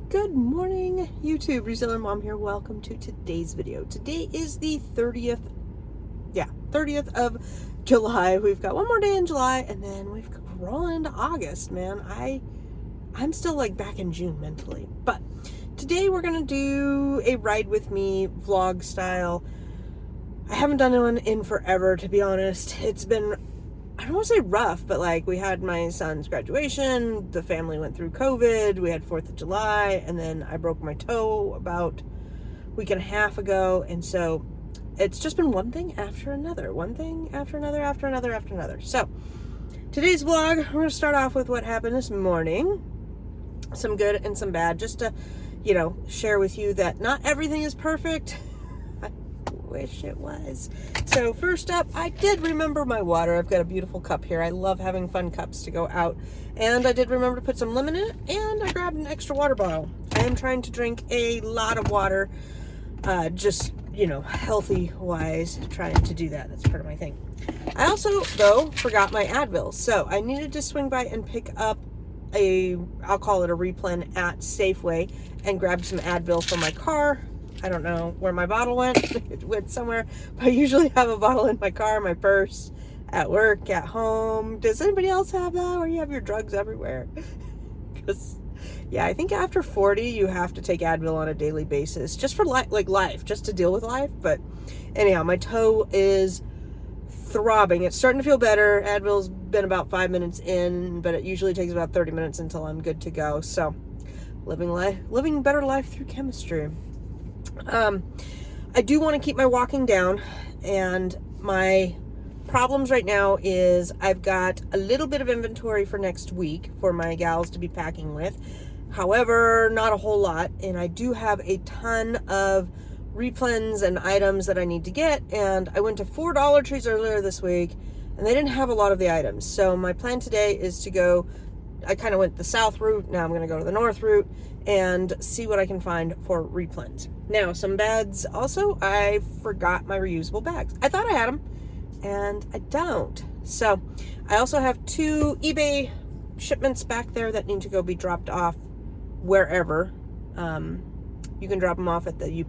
Good morning, YouTube. Reseller Mom here. Welcome to today's video. Today is the 30th of July. We've got one more day in July, and then we've rolling into August, man. I'm still like back in June mentally. But today we're gonna do a ride with me vlog style. I haven't done one in forever, to be honest. It's been, I don't want to say rough, but like we had my son's graduation, the family went through COVID, we had 4th of July, and then I broke my toe about a week and a half ago, and so it's just been one thing after another, one thing after another, after another, after another. So today's vlog, we're going to start off with what happened this morning, some good and some bad, just to, you know, share with you that not everything is perfect. Wish it was. So first up, I did remember my water. I've got a beautiful cup here. I love having fun cups to go out, and I did remember to put some lemon in it, and I grabbed an extra water bottle. I am trying to drink a lot of water, just, you know, healthy wise, trying to do that. That's part of my thing. I also, though, forgot my Advil, so I needed to swing by and pick up I'll call it a replen at Safeway, and grab some Advil for my car. I don't know where my bottle went. It went somewhere. But I usually have a bottle in my car, my purse, at work, at home. Does anybody else have that, or you have your drugs everywhere? Because, yeah, I think after 40, you have to take Advil on a daily basis, just for life, just to deal with life. But anyhow, my toe is throbbing. It's starting to feel better. Advil's been about 5 minutes in, but it usually takes about 30 minutes until I'm good to go. So, living better life through chemistry. I do want to keep my walking down, and my problems right now is I've got a little bit of inventory for next week for my gals to be packing with. However, not a whole lot, and I do have a ton of replens and items that I need to get, and I went to 4 Dollar Trees earlier this week, and they didn't have a lot of the items. So my plan today is to go, I kind of went the south route, now I'm going to go to the north route and see what I can find for replens. Now, some bads also, I forgot my reusable bags. I thought I had them, and I don't. So I also have 2 eBay shipments back there that need to go be dropped off wherever. You can drop them off at the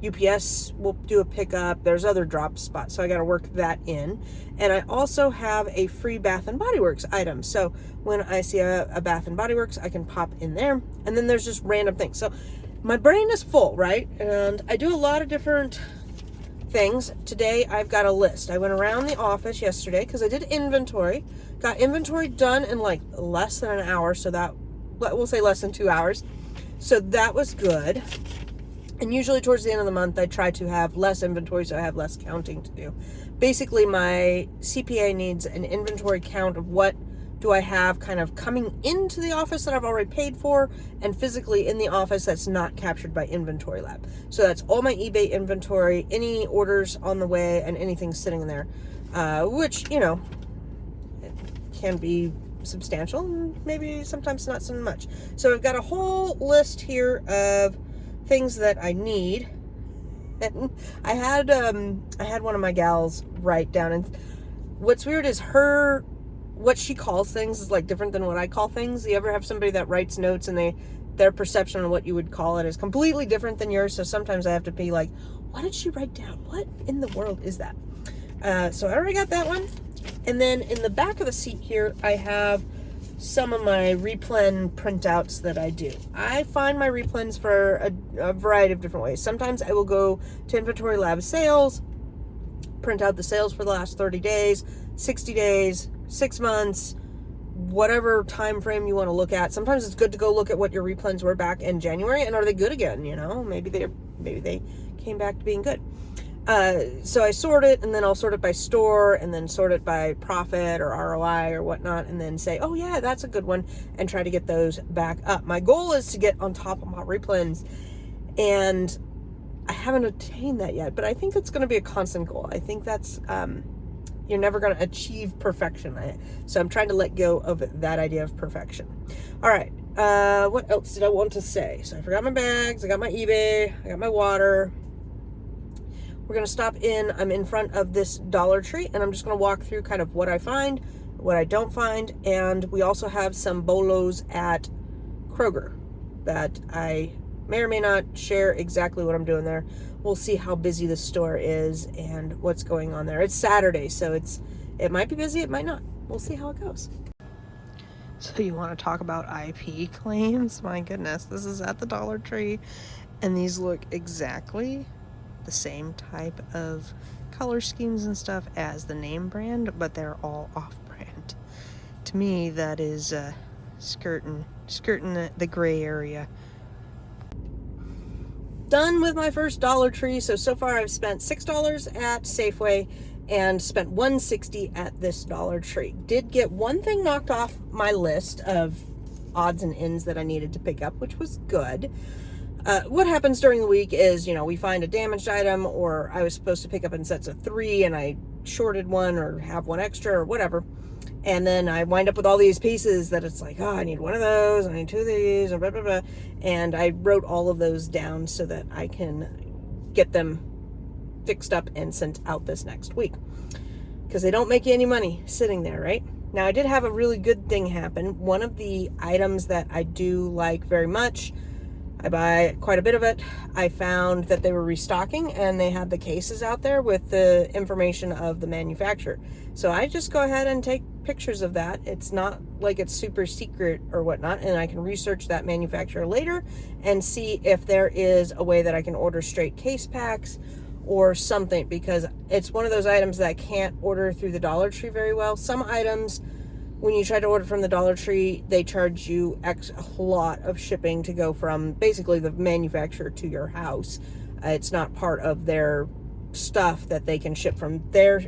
UPS will do a pickup. There's other drop spots, so I got to work that in. And I also have a free Bath and Body Works item, so when I see a Bath and Body Works, I can pop in there. And then there's just random things. So my brain is full, right? And I do a lot of different things. Today I've got a list. I went around the office yesterday because I did inventory. Got inventory done in like less than an hour, so that, we'll say less than 2 hours. So that was good. And usually towards the end of the month, I try to have less inventory so I have less counting to do. Basically, my CPA needs an inventory count of what do I have kind of coming into the office that I've already paid for, and physically in the office that's not captured by Inventory Lab. So that's all my eBay inventory, any orders on the way, and anything sitting in there, which, you know, it can be substantial, and maybe sometimes not so much. So I've got a whole list here of things that I need, and I had one of my gals write down, and what's weird is what she calls things is like different than what I call things. You ever have somebody that writes notes and their perception of what you would call it is completely different than yours, so sometimes I have to be like, what did she write down? What in the world is that? So I already got that one. And then in the back of the seat here, I have some of my replen printouts that I do. I find my replens for a variety of different ways. Sometimes I will go to Inventory Lab sales, print out the sales for the last 30 days, 60 days, 6 months, whatever time frame you want to look at. Sometimes it's good to go look at what your replens were back in January, and are they good again? You know, maybe they came back to being good. So I sort it, and then I'll sort it by store, and then sort it by profit or ROI or whatnot, and then say, oh yeah, that's a good one, and try to get those back up. My goal is to get on top of my replens, and I haven't attained that yet, but I think it's going to be a constant goal. I think that's, you're never going to achieve perfection. So I'm trying to let go of that idea of perfection. All right. What else did I want to say? So I forgot my bags. I got my eBay. I got my water. We're going to stop in. I'm in front of this Dollar Tree, and I'm just going to walk through kind of what I find, what I don't find. And we also have some bolos at Kroger that I may or may not share exactly what I'm doing there. We'll see how busy the store is and what's going on there. It's Saturday, so it might be busy, it might not. We'll see how it goes. So you want to talk about IP claims? My goodness, this is at the Dollar Tree, and these look exactly the same type of color schemes and stuff as the name brand, but they're all off-brand. To me, that is skirting the gray area. Done with my first Dollar Tree. So far I've spent $6 at Safeway and spent $1.60 at this Dollar Tree. Did get one thing knocked off my list of odds and ends that I needed to pick up, which was good. What happens during the week is, we find a damaged item, or I was supposed to pick up in sets of 3 and I shorted one or have one extra or whatever. And then I wind up with all these pieces that it's like, I need one of those, I need 2 of these, and blah, blah, blah. And I wrote all of those down so that I can get them fixed up and sent out this next week. Because they don't make you any money sitting there, right? Now, I did have a really good thing happen. One of the items that I do like very much, I buy quite a bit of it. I found that they were restocking and they had the cases out there with the information of the manufacturer. So I just go ahead and take pictures of that. It's not like it's super secret or whatnot, and I can research that manufacturer later and see if there is a way that I can order straight case packs or something, because it's one of those items that I can't order through the Dollar Tree very well. Some items, when you try to order from the Dollar Tree, they charge you a lot of shipping to go from basically the manufacturer to your house. It's not part of their stuff that they can ship from their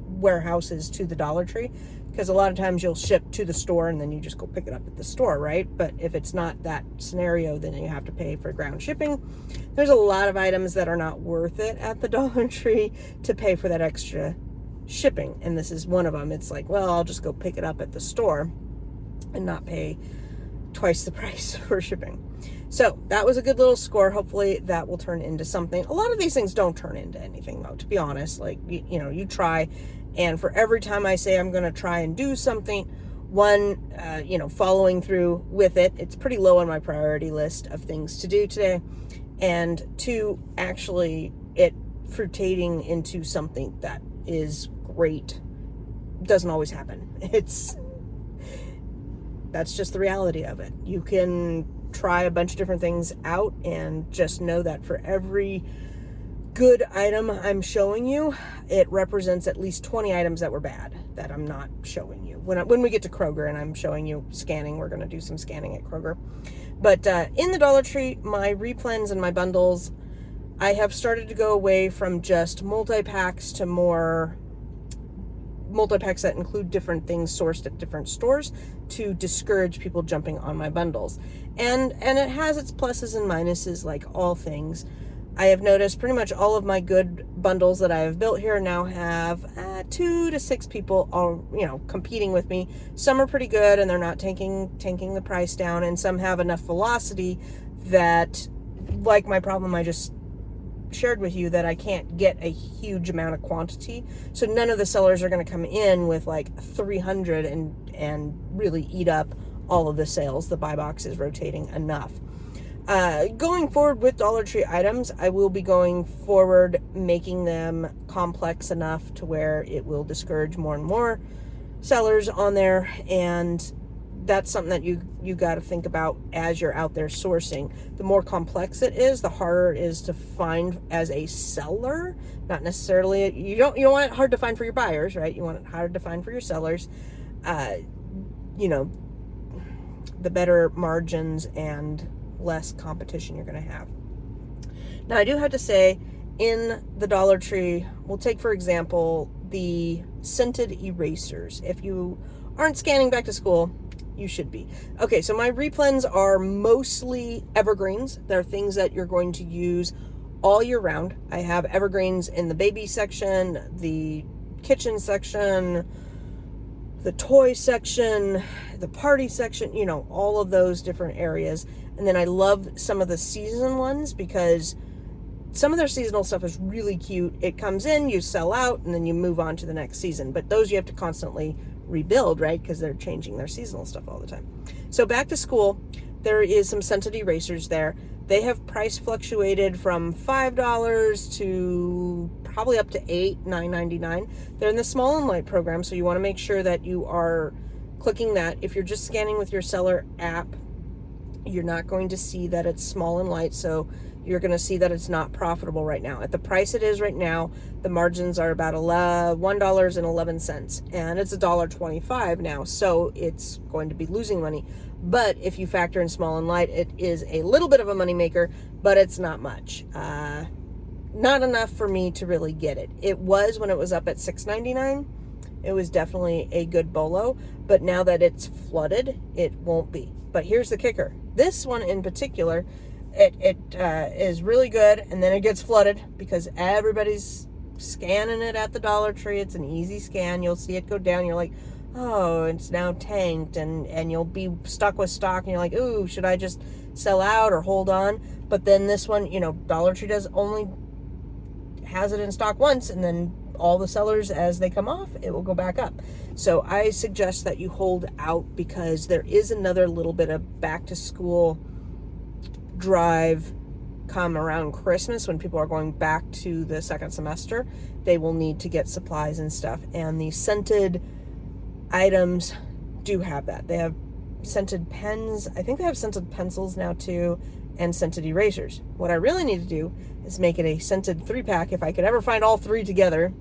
warehouses to the Dollar Tree, because a lot of times you'll ship to the store and then you just go pick it up at the store, right? But if it's not that scenario, then you have to pay for ground shipping. There's a lot of items that are not worth it at the Dollar Tree to pay for that extra shipping, and this is one of them. It's like, well, I'll just go pick it up at the store and not pay twice the price for shipping. So that was a good little score. Hopefully that will turn into something. A lot of these things don't turn into anything, though, to be honest. Like, you try, and for every time I say I'm going to try and do something, one, following through with it, it's pretty low on my priority list of things to do today, and 2, actually it fruitating into something that is great doesn't always happen. That's just the reality of it. You can try a bunch of different things out and just know that for every good item I'm showing you, it represents at least 20 items that were bad that I'm not showing you. When we get to Kroger and I'm showing you scanning, we're going to do some scanning at Kroger. But in the Dollar Tree, my replens and my bundles, I have started to go away from just multi-packs to more multi-packs that include different things sourced at different stores to discourage people jumping on my bundles. And it has its pluses and minuses, like all things. I have noticed pretty much all of my good bundles that I have built here now have 2 to 6 people all, competing with me. Some are pretty good and they're not tanking the price down, and some have enough velocity that, like my problem I just shared with you, that I can't get a huge amount of quantity. So none of the sellers are going to come in with like 300 and really eat up all of the sales. The buy box is rotating enough. Going forward with Dollar Tree items, I will be going forward making them complex enough to where it will discourage more and more sellers on there, and that's something that you got to think about as you're out there sourcing. The more complex it is, the harder it is to find as a seller. Not necessarily, you don't want it hard to find for your buyers, right? You want it hard to find for your sellers. The better margins and less competition you're going to have. Now, I do have to say, in the Dollar Tree, we'll take for example the scented erasers. If you aren't scanning back to school, you should be. Okay, so my replens are mostly evergreens. They're things that you're going to use all year round. I have evergreens in the baby section, the kitchen section, the toy section, the party section, all of those different areas. And then I love some of the season ones because some of their seasonal stuff is really cute. It comes in, you sell out, and then you move on to the next season. But those you have to constantly rebuild, right? Because they're changing their seasonal stuff all the time. So back to school, there is some scented erasers there. They have price fluctuated from $5 to probably up to $9.99. They're in the small and light program, so you want to make sure that you are clicking that. If you're just scanning with your seller app, you're not going to see that it's small and light, so you're going to see that it's not profitable right now. At the price it is right now, the margins are about $1.11, and it's $1.25 now, so it's going to be losing money. But if you factor in small and light, it is a little bit of a money maker, but it's not much. Not enough for me to really get it. It was when it was up at $6.99. It was definitely a good bolo, but now that it's flooded, it won't be. But here's the kicker. This one in particular, it is really good, and then it gets flooded because everybody's scanning it at the Dollar Tree. It's an easy scan. You'll see it go down. You're like, oh, it's now tanked, and you'll be stuck with stock, and you're like, ooh, should I just sell out or hold on? But then this one, you know, Dollar Tree only has it in stock once, and then all the sellers, as they come off, it will go back up. So I suggest that you hold out, because there is another little bit of back to school drive come around Christmas when people are going back to the second semester. They will need to get supplies and stuff, and the scented items do have that. They have scented pens. I think they have scented pencils now too, and scented erasers. What I really need to do is make it a scented 3-pack, if I could ever find all 3 together,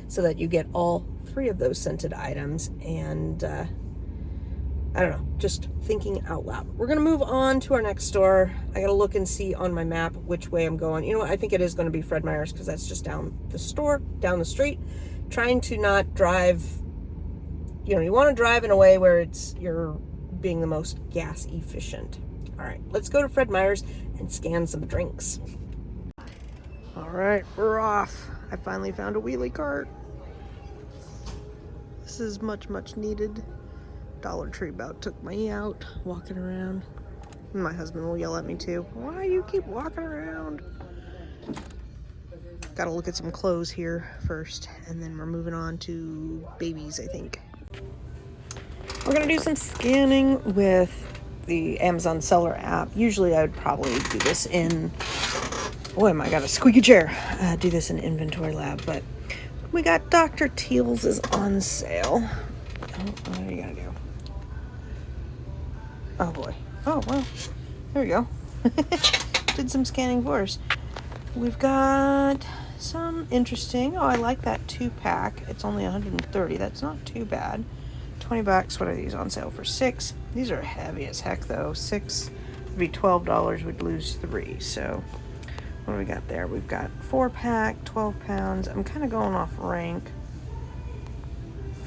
so that you get all 3 of those scented items. And I don't know, just thinking out loud. We're gonna move on to our next store. I gotta look and see on my map which way I'm going. You know what, I think it is gonna be Fred Meyer's, because that's just down the street. Trying to not drive, you know, you want to drive in a way where you're being the most gas efficient. All right, let's go to Fred Meyer's and scan some drinks. All right, we're off. I finally found a wheelie cart. This is much needed. Dollar Tree about took me out walking around. My husband will yell at me too. Why do you keep walking around? Gotta look at some clothes here first, and then we're moving on to babies, I think. We're gonna do some scanning with the Amazon seller app. Usually I would probably do this in, boy, I got a squeaky chair. Do this in Inventory Lab, but we got Dr. Teal's is on sale. Oh, what are you gonna do? Oh boy. Oh, well, there we go. Did some scanning for us. We've got some interesting, oh, I like that 2-pack. It's only $130. That's not too bad. $20. What are these on sale for? 6. These are heavy as heck though. 6 would be $12. We'd lose 3. So what do we got there? We've got 4-pack, 12 pounds. I'm kind of going off rank.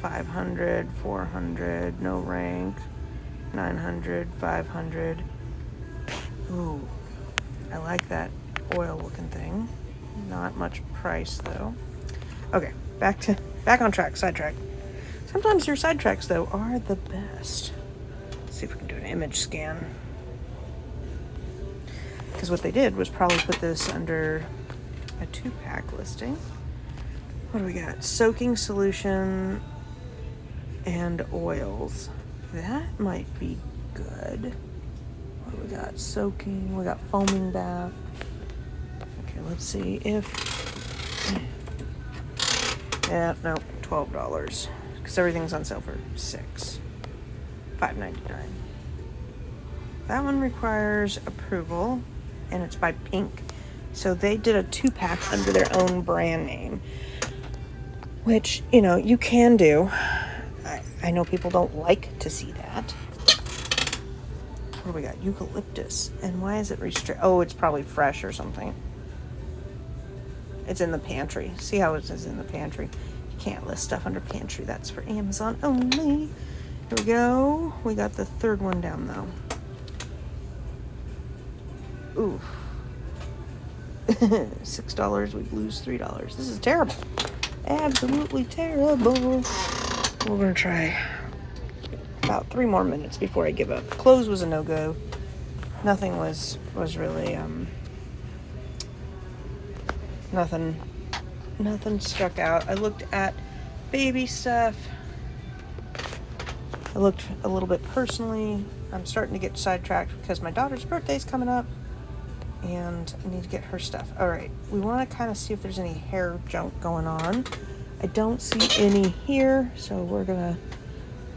500, 400, no rank. 900, 500. Ooh, I like that oil looking thing. Not much price though. Okay, back on track, sidetrack. Sometimes your sidetracks though are the best. Let's see if we can do an image scan. Because what they did was probably put this under a 2-pack listing. What do we got? Soaking solution and oils. That might be good. What do we got? Soaking, we got foaming bath. Okay, let's see if, yeah, no, $12. Because everything's on sale for $6. $5.99. That one requires approval, and it's by Pink. So they did a 2-pack under their own brand name, which, you know, you can do. I know people don't like to see that. What do we got? Eucalyptus. And why is it restricted? Oh, it's probably fresh or something. It's in the pantry. See how it says in the pantry? You can't list stuff under pantry. That's for Amazon only. Here we go. We got the 3rd one down though. Ooh. $6, we'd lose $3. This is terrible. Absolutely terrible. We're gonna try about 3 more minutes before I give up. Clothes was a no-go. Nothing was really nothing struck out. I looked at baby stuff. I looked a little bit personally. I'm starting to get sidetracked because my daughter's birthday's coming up and I need to get her stuff. All right, we want to kind of see if there's any hair junk going on. I don't see any here, so we're gonna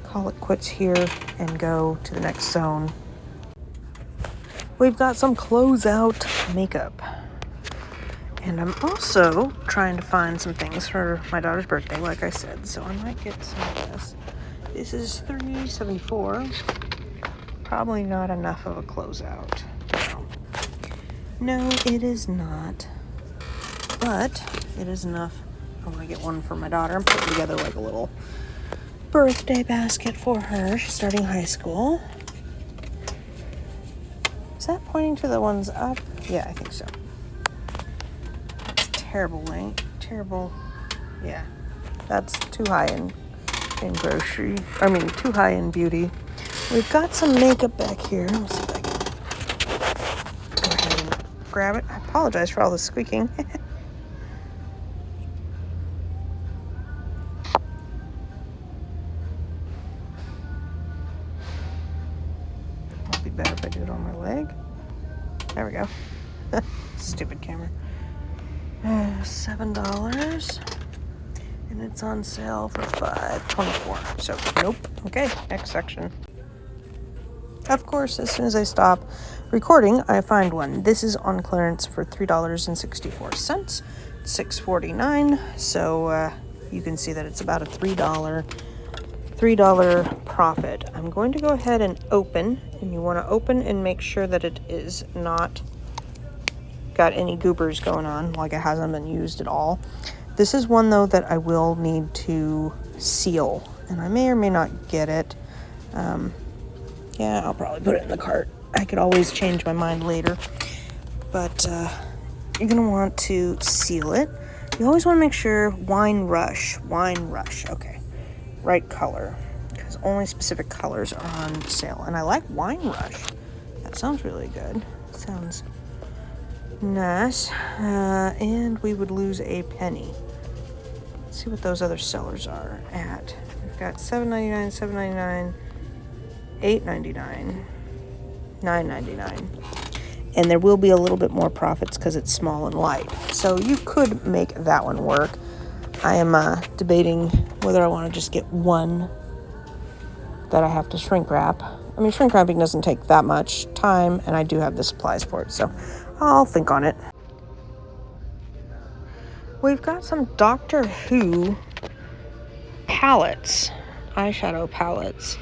call it quits here and go to the next zone. We've got some closeout makeup. And I'm also trying to find some things for my daughter's birthday, like I said, so I might get some of this. This is $3.74. Probably not enough of a closeout. No, it is not. But it is enough. I want to get one for my daughter and put together like a little birthday basket for her. She's starting high school. Is that pointing to the ones up? Yeah, I think so. That's terrible length. Terrible. Yeah. That's too high in grocery. I mean, too high in beauty. We've got some makeup back here. Let's see if I can go ahead and grab it. I apologize for all the squeaking. It'll be better if I do it on my leg. There we go. Stupid camera. $7. And it's on sale for $5.24. So, nope. Okay, next section. Of course, as soon as I stop recording, I find one. This is on clearance for $3.64. $6.49. So you can see that it's about a $3 profit. I'm going to go ahead and open, and you want to open and make sure that it is not got any goobers going on, like it hasn't been used at all. This is one though that I will need to seal, and I may or may not get it. Yeah, I'll probably put it in the cart. I could always change my mind later, but you're gonna want to seal it. You always want to make sure wine rush, okay, right color, because only specific colors are on sale. And I like wine rush. That sounds really good. Sounds nice. And we would lose a penny. Let's see what those other sellers are at. We've got $7.99, $7.99, $8.99, $9.99. And there will be a little bit more profits because it's small and light. So you could make that one work. I am debating whether I want to just get one that I have to shrink wrap. I mean, shrink wrapping doesn't take that much time, and I do have the supplies for it, so I'll think on it. We've got some Doctor Who palettes, eyeshadow palettes.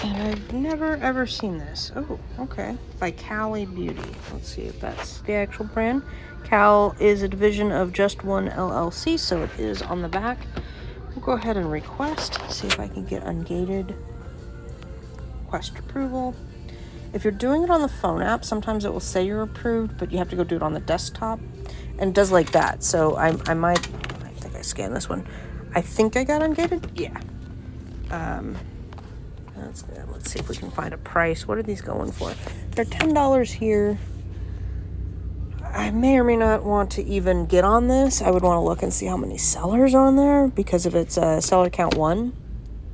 And I've never ever seen this. Oh, okay. By Cali Beauty. Let's see if that's the actual brand. Cal is a division of Just One LLC, so it is on the back. We'll go ahead and request. See if I can get ungated. Request approval. If you're doing it on the phone app, sometimes it will say you're approved, but you have to go do it on the desktop. And it does like that. So I think I scanned this one. I think I got ungated. Yeah. Let's see if we can find a price. What are these going for? They're $10 here. I may or may not want to even get on this. I would want to look and see how many sellers are on there, because if it's a seller count 1,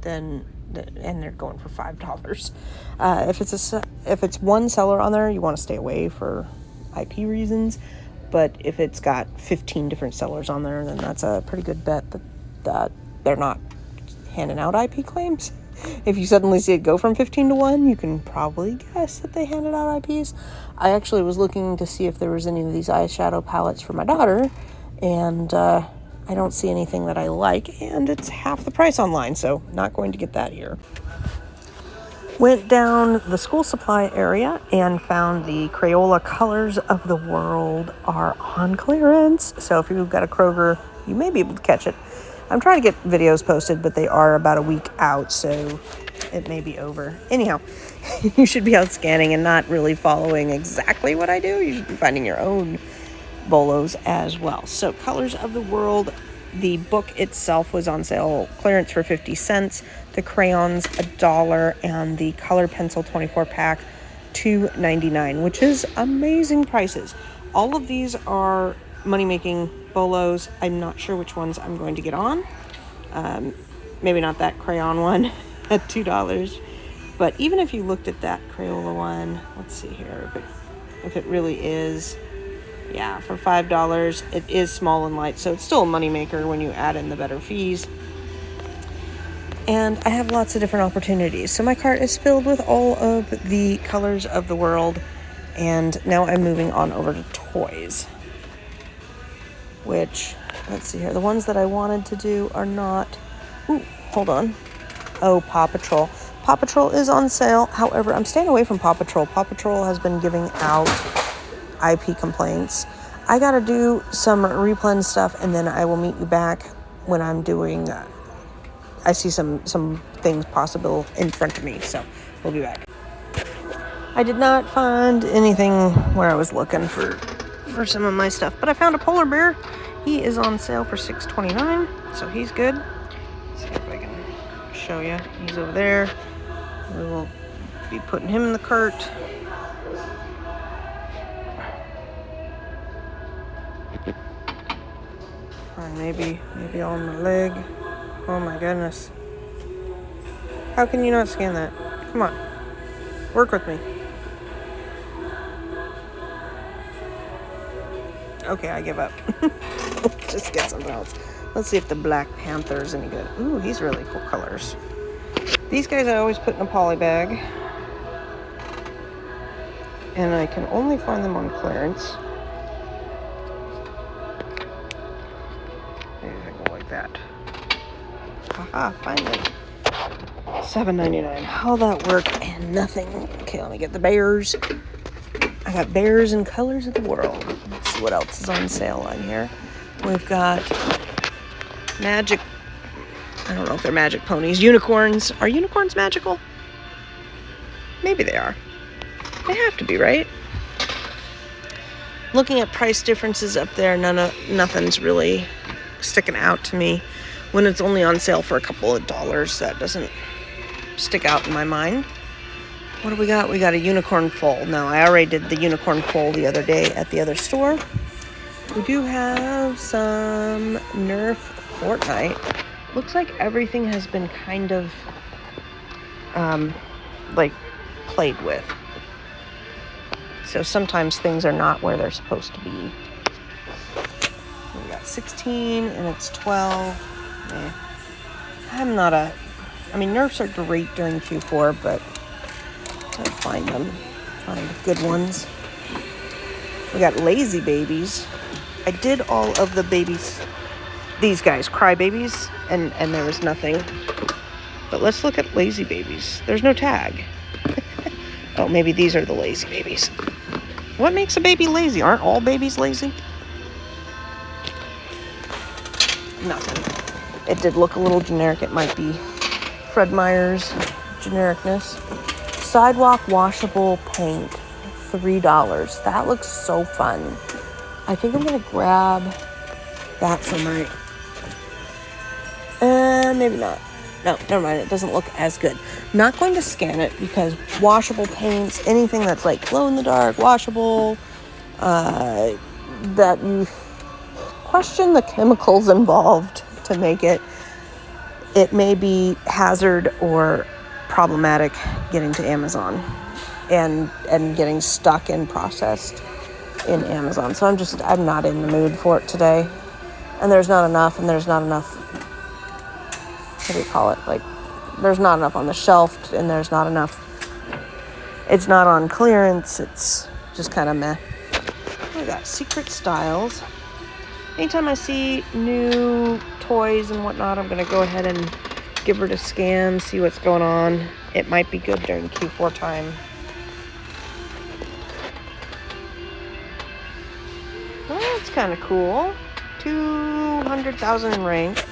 then and they're going for $5. If it's one seller on there, you want to stay away for IP reasons. But if it's got 15 different sellers on there, then that's a pretty good bet that they're not handing out IP claims. If you suddenly see it go from 15 to 1, you can probably guess that they handed out IPs. I actually was looking to see if there was any of these eyeshadow palettes for my daughter, and I don't see anything that I like, and it's half the price online, so not going to get that here. Went down the school supply area and found the Crayola Colors of the World are on clearance. So if you've got a Kroger, you may be able to catch it. I'm trying to get videos posted, but they are about a week out, so it may be over. Anyhow, you should be out scanning and not really following exactly what I do. You should be finding your own bolos as well. So Colors of the World, the book itself was on sale, clearance for 50 cents. The crayons, $1, and the color pencil 24 pack, $2.99, which is amazing prices. All of these are money-making bolos. I'm not sure which ones I'm going to get on. Maybe not that crayon one at $2. But even if you looked at that Crayola one, let's see here, if it really is, yeah, for $5, it is small and light, so it's still a moneymaker when you add in the better fees. And I have lots of different opportunities. So my cart is filled with all of the colors of the world. And now I'm moving on over to toys. Which, let's see here. The ones that I wanted to do are not... Ooh, hold on. Oh, Paw Patrol. Paw Patrol is on sale. However, I'm staying away from Paw Patrol. Paw Patrol has been giving out IP complaints. I got to do some replen stuff, and then I will meet you back when I'm doing... I see some things possible in front of me, so we'll be back. I did not find anything where I was looking for some of my stuff, but I found a polar bear. He is on sale for $6.29, so he's good. Let's see if I can show you. He's over there. We will be putting him in the cart. Or maybe on my leg. Oh my goodness. How can you not scan that? Come on. Work with me. Okay, I give up. Just get something else. Let's see if the Black Panther is any good. Ooh, he's really cool colors. These guys I always put in a poly bag. And I can only find them on clearance. Maybe I go like that. Haha, finally. $7.99. How'll that work? And nothing. Okay, let me get the bears. I got bears and colors of the world. Let's see what else is on sale on here. We've got magic. I don't know if they're magic ponies. Unicorns. Are unicorns magical? Maybe they are. They have to be, right? Looking at price differences up there, nothing's really sticking out to me. When it's only on sale for a couple of dollars, that doesn't stick out in my mind. What do we got? We got a unicorn foal. Now, I already did the unicorn foal the other day at the other store. We do have some Nerf Fortnite. Looks like everything has been kind of, like, played with. So sometimes things are not where they're supposed to be. We got 16 and it's 12. I'm not I mean, Nerfs are great during Q4, but I find good ones. We got Lazy Babies. I did all of the babies, these guys, Cry Babies, and there was nothing. But let's look at Lazy Babies. There's no tag. Oh, maybe these are the Lazy Babies. What makes a baby lazy? Aren't all babies lazy? Nothing. It did look a little generic. It might be Fred Meyer's genericness. Sidewalk washable paint, $3. That looks so fun. I think I'm going to grab that for my... maybe not. No, never mind. It doesn't look as good. Not going to scan it because washable paints, anything that's like glow-in-the-dark, washable, that you question the chemicals involved to make it. It may be hazard or problematic getting to Amazon and getting stuck and processed in Amazon. So I'm not in the mood for it today. And there's not enough, what do you call it? Like, there's not enough on the shelf, and there's not enough. It's not on clearance. It's just kind of meh. We got Secret Styles. Anytime I see new toys and whatnot, I'm going to go ahead and give her a scan, see what's going on. It might be good during Q4 time. Well, that's kind of cool. 200,000 in rank,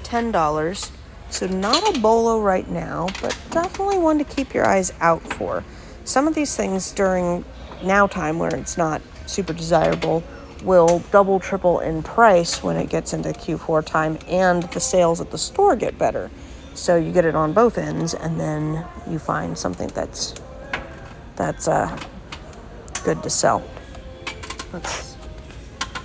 $10. So not a bolo right now, but definitely one to keep your eyes out for. Some of these things during now time where it's not super desirable will double, triple in price when it gets into Q4 time, and the sales at the store get better. So you get it on both ends, and then you find something that's good to sell.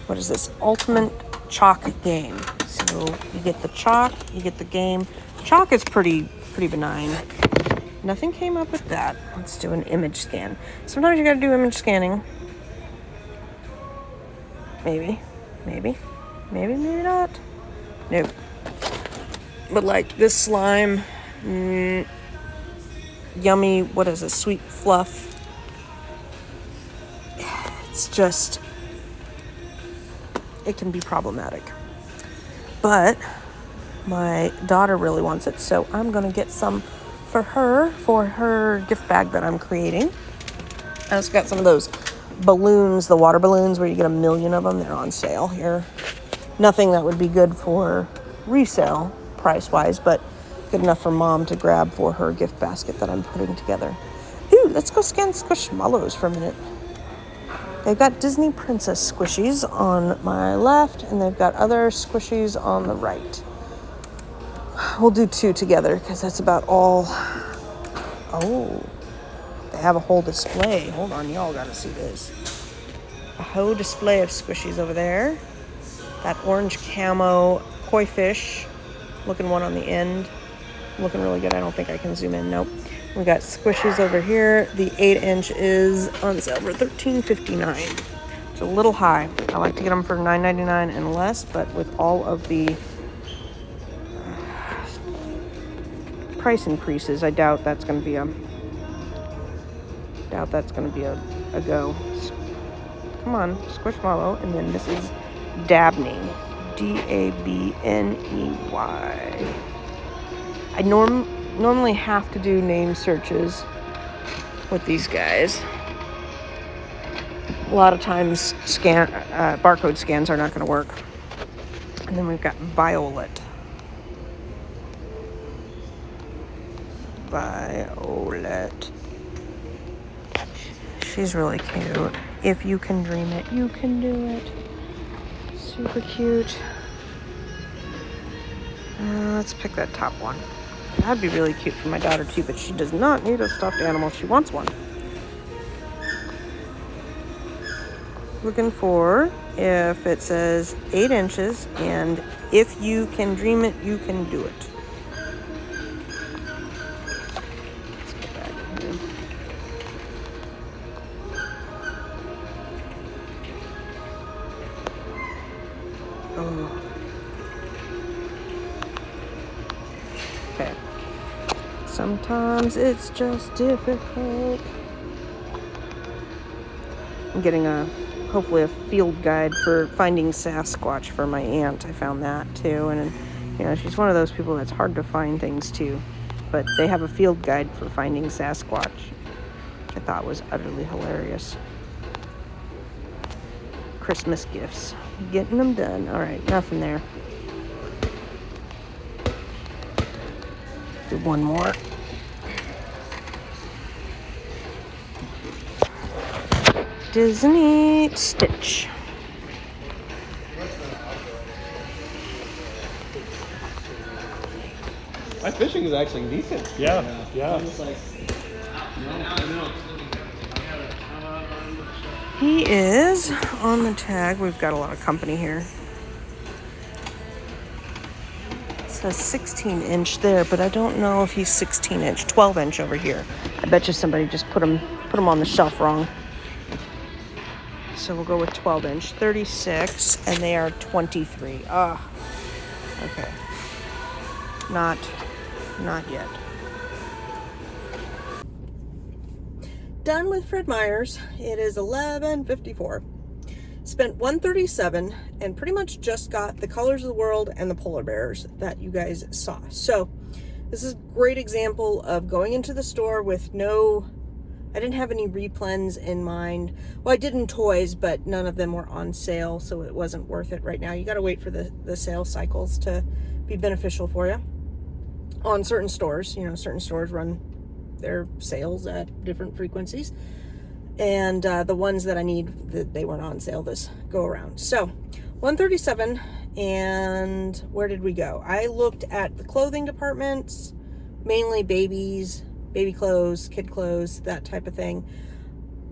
What is this? Ultimate Chalk Game. So you get the chalk, you get the game. Chalk is pretty benign. Nothing came up with that. Let's do an image scan. Sometimes you gotta do image scanning. Maybe not. Nope. But like this slime, yummy, what is this, sweet fluff. It's just, it can be problematic. But my daughter really wants it, so I'm gonna get some for her gift bag that I'm creating. I also got some of those balloons, the water balloons where you get 1 million of them. They're on sale here. Nothing that would be good for resale price-wise, but good enough for Mom to grab for her gift basket that I'm putting together. Ooh, let's go scan Squishmallows for a minute. They've got Disney Princess squishies on my left, and they've got other squishies on the right. We'll do 2 together because that's about all. Oh, they have a whole display. Hold on, y'all gotta see this. A whole display of squishies over there. That orange camo koi fish looking one on the end. Looking really good. I don't think I can zoom in. Nope. We got squishies over here. The 8-inch is on sale for $13.59. It's a little high. I like to get them for $9.99 and less, but with all of the price increases, I doubt that's going to be a go. Come on, Squishmallow, and then this is Dabney, D-A-B-N-E-Y. I normally have to do name searches with these guys. A lot of times barcode scans are not going to work. And then we've got Violet. She's really cute. If you can dream it, you can do it. Super cute. Let's pick that top one. That'd be really cute for my daughter too, but she does not need a stuffed animal. She wants one. Looking for if it says 8 inches and if you can dream it, you can do it. Let's get back in here. Oh. Okay. Sometimes it's just difficult. I'm getting hopefully a field guide for finding Sasquatch for my aunt. I found that too, and you know, she's one of those people that's hard to find things too, but they have a field guide for finding Sasquatch, which I thought was utterly hilarious. Christmas gifts, getting them done. All right, nothing there. Do one more. Disney Stitch. My fishing is actually decent. Yeah. He is on the tag. We've got a lot of company here. It says 16-inch there, but I don't know if he's 16-inch, 12-inch over here. I bet you somebody just put him on the shelf wrong. So we'll go with 12-inch, 36, and they are 23. Okay. Not yet. Done with Fred Meyer's. It is 11:54. Spent $137 and pretty much just got the Colors of the World and the polar bears that you guys saw. So this is a great example of going into the store with I didn't have any replens in mind. Well, I did in toys, but none of them were on sale, so it wasn't worth it right now. You got to wait for the sale cycles to be beneficial for you. On certain stores, certain stores run their sales at different frequencies. And the ones that I need, they weren't on sale this go around. So, $137, and where did we go? I looked at the clothing departments, mainly babies, baby clothes, kid clothes, that type of thing.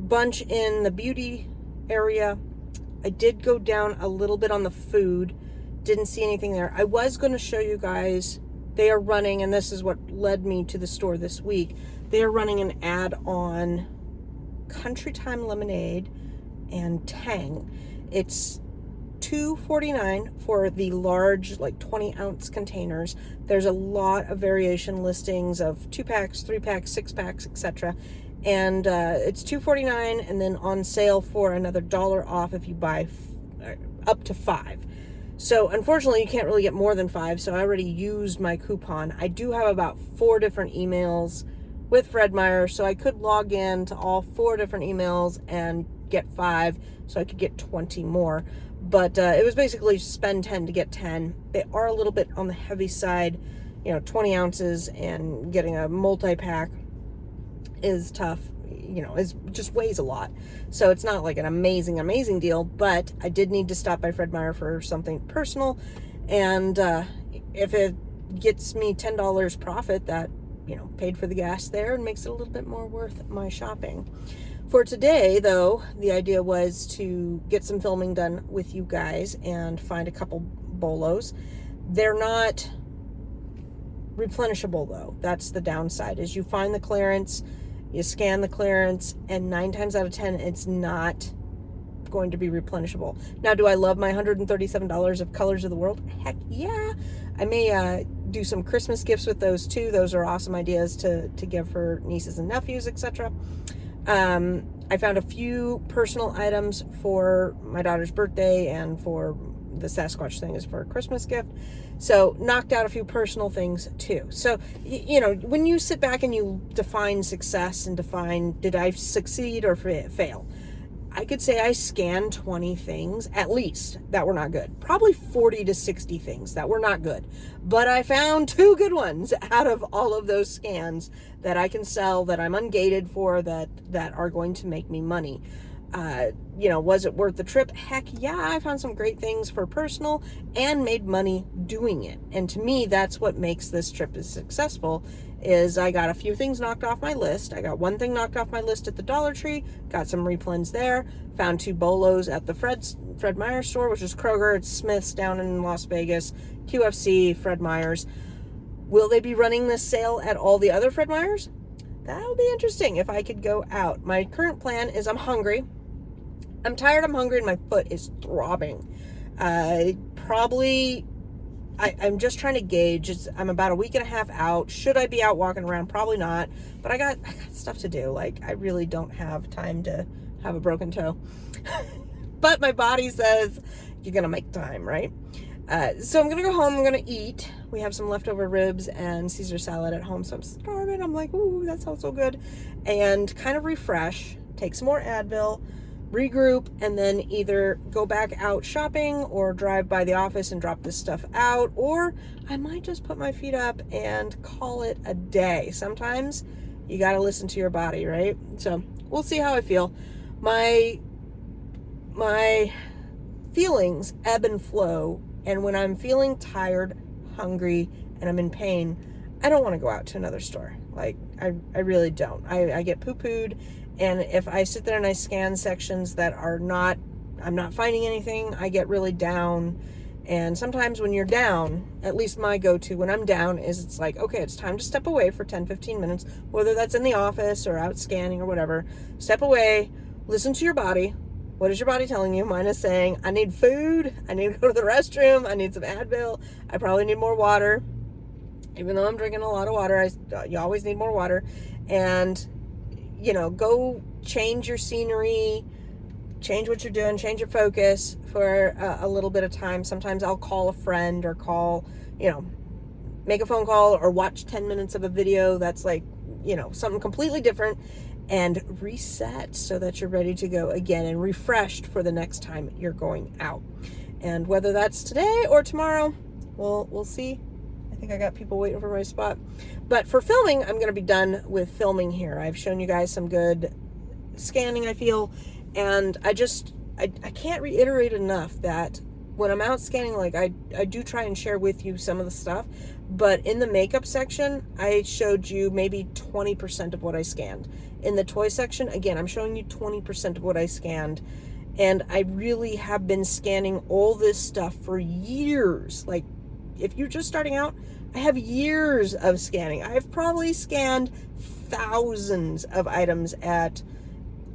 Bunch in the beauty area. I did go down a little bit on the food. Didn't see anything there. I was going to show you guys, they are running, and this is what led me to the store this week. they're running an ad on Country Time Lemonade and Tang. It's $2.49 for the large, like 20-ounce containers. There's a lot of variation listings of 2-packs, 3-packs, 6-packs, etc. And it's $2.49, and then on sale for another $1 off if you buy up to 5. So unfortunately, you can't really get more than 5, so I already used my coupon. I do have about 4 different emails with Fred Meyer, so I could log in to all 4 different emails and get 5, so I could get 20 more. But it was basically spend 10 to get 10. They are a little bit on the heavy side, 20 ounces, and getting a multi-pack is tough. It just weighs a lot. So it's not like an amazing deal, but I did need to stop by Fred Meyer for something personal. And if it gets me $10 profit, that, paid for the gas there and makes it a little bit more worth my shopping. For today, though, the idea was to get some filming done with you guys and find a couple bolos. They're not replenishable, though. That's the downside, is you find the clearance, you scan the clearance, and 9 times out of 10, it's not going to be replenishable. Now, do I love my $137 of Colors of the World? Heck yeah! I may do some Christmas gifts with those, too. Those are awesome ideas to give for nieces and nephews, etc. I found a few personal items for my daughter's birthday, and for the Sasquatch thing is for a Christmas gift. So knocked out a few personal things too. So, when you sit back and you define success and define, did I succeed or fail? I could say I scanned 20 things at least that were not good. Probably 40 to 60 things that were not good. But I found 2 good ones out of all of those scans that I can sell, that I'm ungated for, that are going to make me money. Was it worth the trip? Heck yeah, I found some great things for personal and made money doing it. And to me, that's what makes this trip as successful, is I got a few things knocked off my list. I got 1 thing knocked off my list at the Dollar Tree, got some replens there, found 2 bolos at the Fred Meyer store, which is Kroger. It's Smith's down in Las Vegas, QFC, Fred Meyer's. Will they be running this sale at all the other Fred Meyer's? That'll be interesting if I could go out. My current plan is I'm hungry. I'm tired, I'm hungry, and my foot is throbbing. I'm just trying to gauge. I'm about a week and a half out. Should I be out walking around? Probably not. But I got stuff to do. Like, I really don't have time to have a broken toe. But my body says, you're going to make time, right? So I'm going to go home. I'm going to eat. We have some leftover ribs and Caesar salad at home. So I'm starving. I'm like, ooh, that sounds so good. And kind of refresh. Take some more Advil. Regroup, and then either go back out shopping or drive by the office and drop this stuff out, or I might just put my feet up and call it a day. Sometimes you got to listen to your body, right? So we'll see how I feel. My feelings ebb and flow, and when I'm feeling tired, hungry, and I'm in pain, I don't want to go out to another store. Like, I really don't. I get poo-pooed. And if I sit there and I scan sections that I'm not finding anything, I get really down. And sometimes when you're down, at least my go-to when I'm down is, it's like, okay, it's time to step away for 10, 15 minutes, whether that's in the office or out scanning or whatever. Step away, listen to your body. What is your body telling you? Mine is saying, I need food, I need to go to the restroom, I need some Advil, I probably need more water. Even though I'm drinking a lot of water, you always need more water. And go change your scenery, change what you're doing, change your focus for a little bit of time. Sometimes I'll call a friend or make a phone call or watch 10 minutes of a video that's like, something completely different, and reset so that you're ready to go again and refreshed for the next time you're going out. And whether that's today or tomorrow, we'll see. I think I got people waiting for my spot. But for filming, I'm going to be done with filming here. I've shown you guys some good scanning, I feel. And I can't reiterate enough that when I'm out scanning, like I do try and share with you some of the stuff. But in the makeup section, I showed you maybe 20% of what I scanned. In the toy section, again, I'm showing you 20% of what I scanned. And I really have been scanning all this stuff for years. Like, if you're just starting out, I have years of scanning. I've probably scanned thousands of items at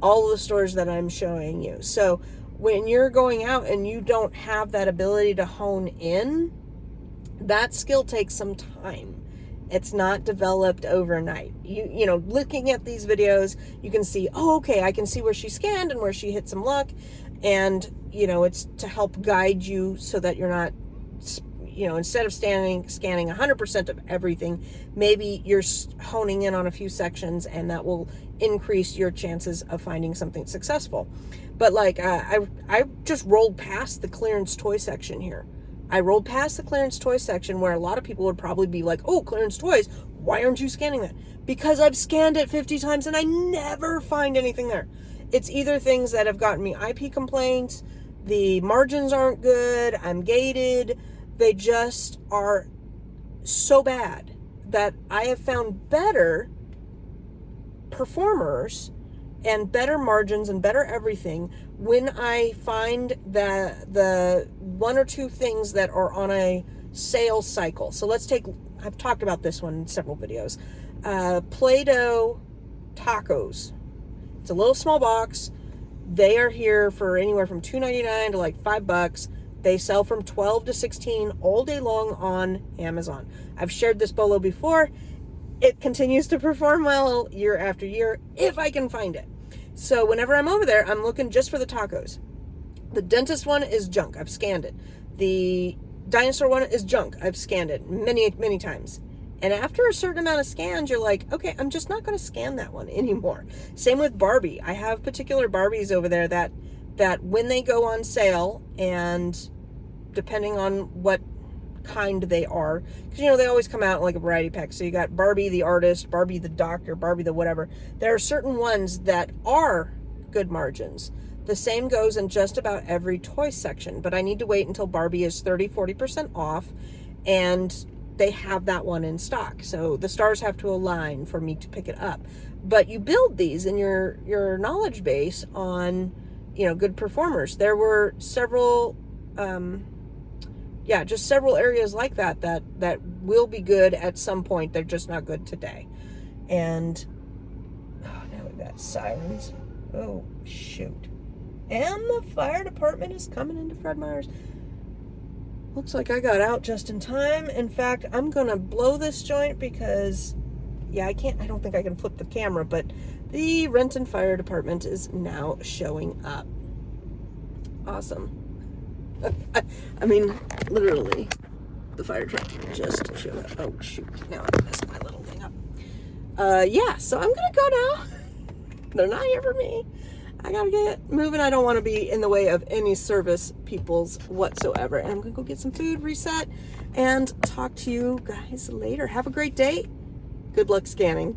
all the stores that I'm showing you. So when you're going out and you don't have that ability to hone in, that skill takes some time. It's not developed overnight. You know, looking at these videos, you can see, oh, okay, I can see where she scanned and where she hit some luck. And, you know, it's to help guide you so that you're not, you know, instead of scanning 100% of everything, maybe you're honing in on a few sections, and that will increase your chances of finding something successful. But like, I just rolled past the clearance toy section here. I rolled past the clearance toy section where a lot of people would probably be like, oh, clearance toys, why aren't you scanning that? Because I've scanned it 50 times and I never find anything there. It's either things that have gotten me IP complaints, the margins aren't good, I'm gated, they just are so bad that I have found better performers and better margins and better everything when I find the one or two things that are on a sales cycle. So let's take, I've talked about this one in several videos. Play-Doh tacos. It's a little small box. They are here for anywhere from $2.99 to like $5. They sell from 12 to 16 all day long on Amazon. I've shared this bolo before. It continues to perform well year after year if I can find it. So whenever I'm over there, I'm looking just for the tacos. The dentist one is junk. I've scanned it. The dinosaur one is junk. I've scanned it many, many times. And after a certain amount of scans, you're like, okay, I'm just not going to scan that one anymore. Same with Barbie. I have particular Barbies over there that when they go on sale, and depending on what kind they are, because you know they always come out in like a variety pack. So you got Barbie the artist, Barbie the doctor, Barbie the whatever. There are certain ones that are good margins. The same goes in just about every toy section, but I need to wait until Barbie is 30-40% off and they have that one in stock. So the stars have to align for me to pick it up. But you build these in your knowledge base on, you know, good performers. There were several just several areas like that will be good at some point. They're just not good today. And now we've got sirens. Oh, shoot. And the fire department is coming into Fred Meyer's. Looks like I got out just in time. In fact, I'm going to blow this joint because, yeah, I don't think I can flip the camera, but the Renton Fire Department is now showing up. Awesome. I mean, literally, the fire truck just showed up. Oh, shoot. Now I messed my little thing up. Yeah, so I'm going to go now. They're not here for me. I got to get moving. I don't want to be in the way of any service peoples whatsoever. And I'm going to go get some food, reset, and talk to you guys later. Have a great day. Good luck scanning.